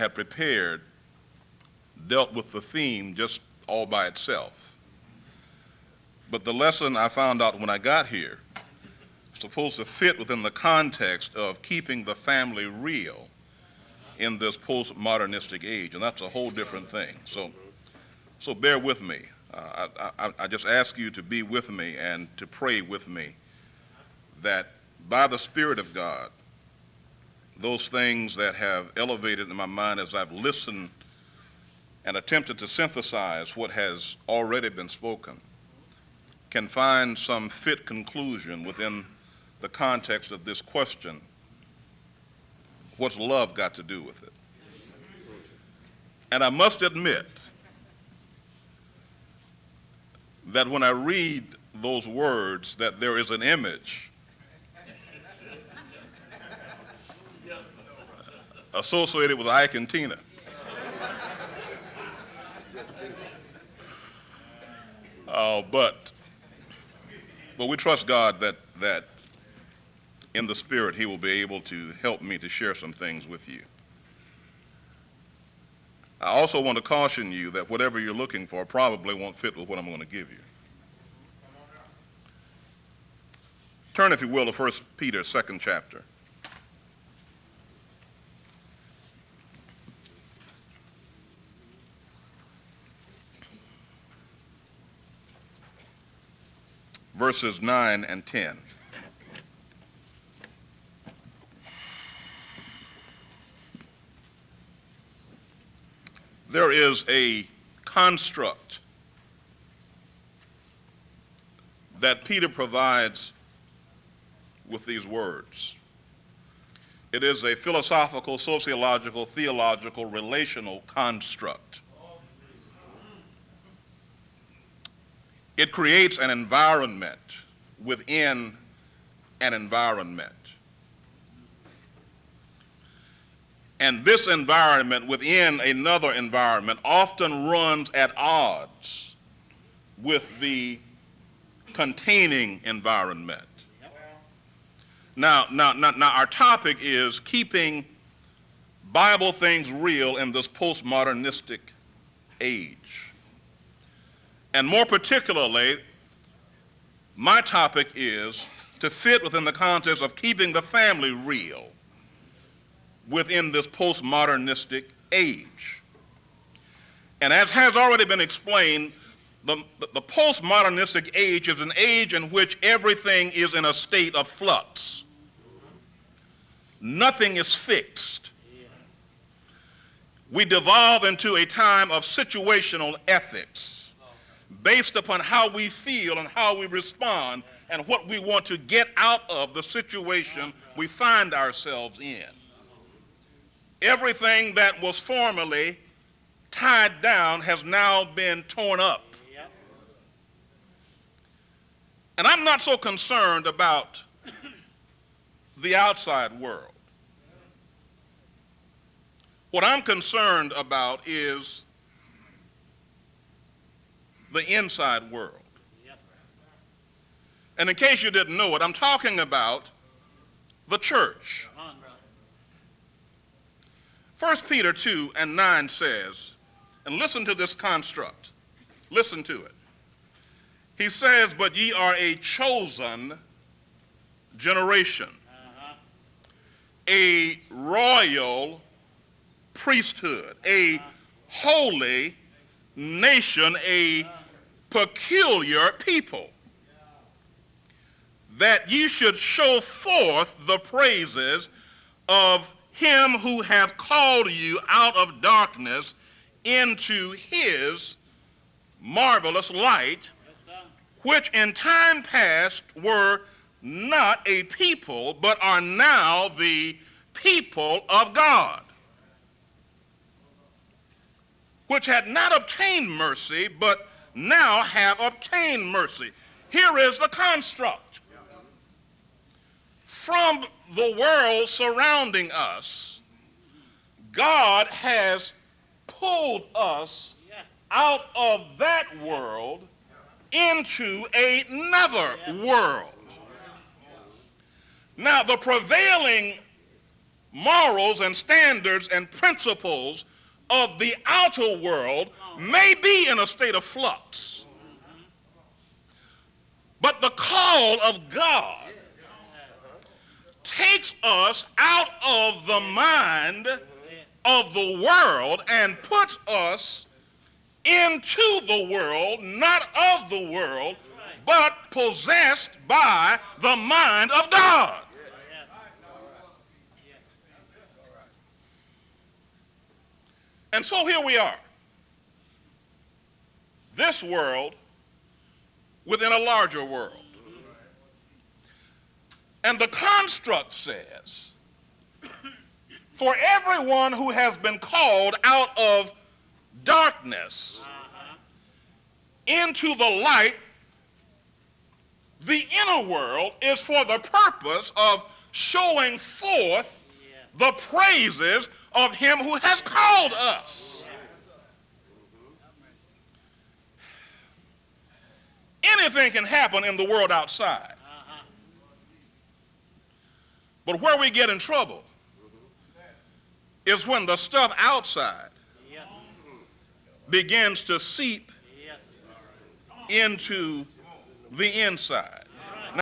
had prepared dealt with the theme just all by itself. But the lesson I found out when I got here is supposed to fit within the context of keeping the family real in this postmodernistic age, and that's a whole different thing. So bear with me. I just ask you to be with me and to pray with me that by the Spirit of God, those things that have elevated in my mind as I've listened and attempted to synthesize what has already been spoken can find some fit conclusion within the context of this question: what's love got to do with it? And I must admit that when I read those words, that there is an image associated with Ike and Tina. But we trust God that in the Spirit He will be able to help me to share some things with you. I also want to caution you that whatever you're looking for probably won't fit with what I'm going to give you. Turn, if you will, to 1 Peter, 2nd chapter. Verses 9 and 10. There is a construct that Peter provides with these words. It is a philosophical, sociological, theological, relational construct. It creates an environment within an environment. And this environment within another environment often runs at odds with the containing environment. Now, our topic is keeping Bible things real in this postmodernistic age. And more particularly, my topic is to fit within the context of keeping the family real within this postmodernistic age. And as has already been explained, the postmodernistic age is an age in which everything is in a state of flux. Nothing is fixed. We devolve into a time of situational ethics based upon how we feel and how we respond and what we want to get out of the situation we find ourselves in. Everything that was formerly tied down has now been torn up. And I'm not so concerned about the outside world. What I'm concerned about is the inside world. And in case you didn't know it, I'm talking about the church. 1 Peter 2 and 9 says, and listen to this construct, listen to it. He says, but ye are a chosen generation, a royal priesthood, a holy nation, a peculiar people, that ye should show forth the praises of him who hath called you out of darkness into his marvelous light, which in time past were not a people, but are now the people of God, which had not obtained mercy, but now have obtained mercy. Here is the construct. From the world surrounding us, God has pulled us out of that world into another world. Now, the prevailing morals and standards and principles of the outer world may be in a state of flux. But the call of God takes us out of the mind of the world and puts us into the world, not of the world, but possessed by the mind of God. And so here we are. This world within a larger world. And the construct says, for everyone who has been called out of darkness into the light, the inner world is for the purpose of showing forth the praises of him who has called us. Anything can happen in the world outside. But where we get in trouble is when the stuff outside begins to seep into the inside.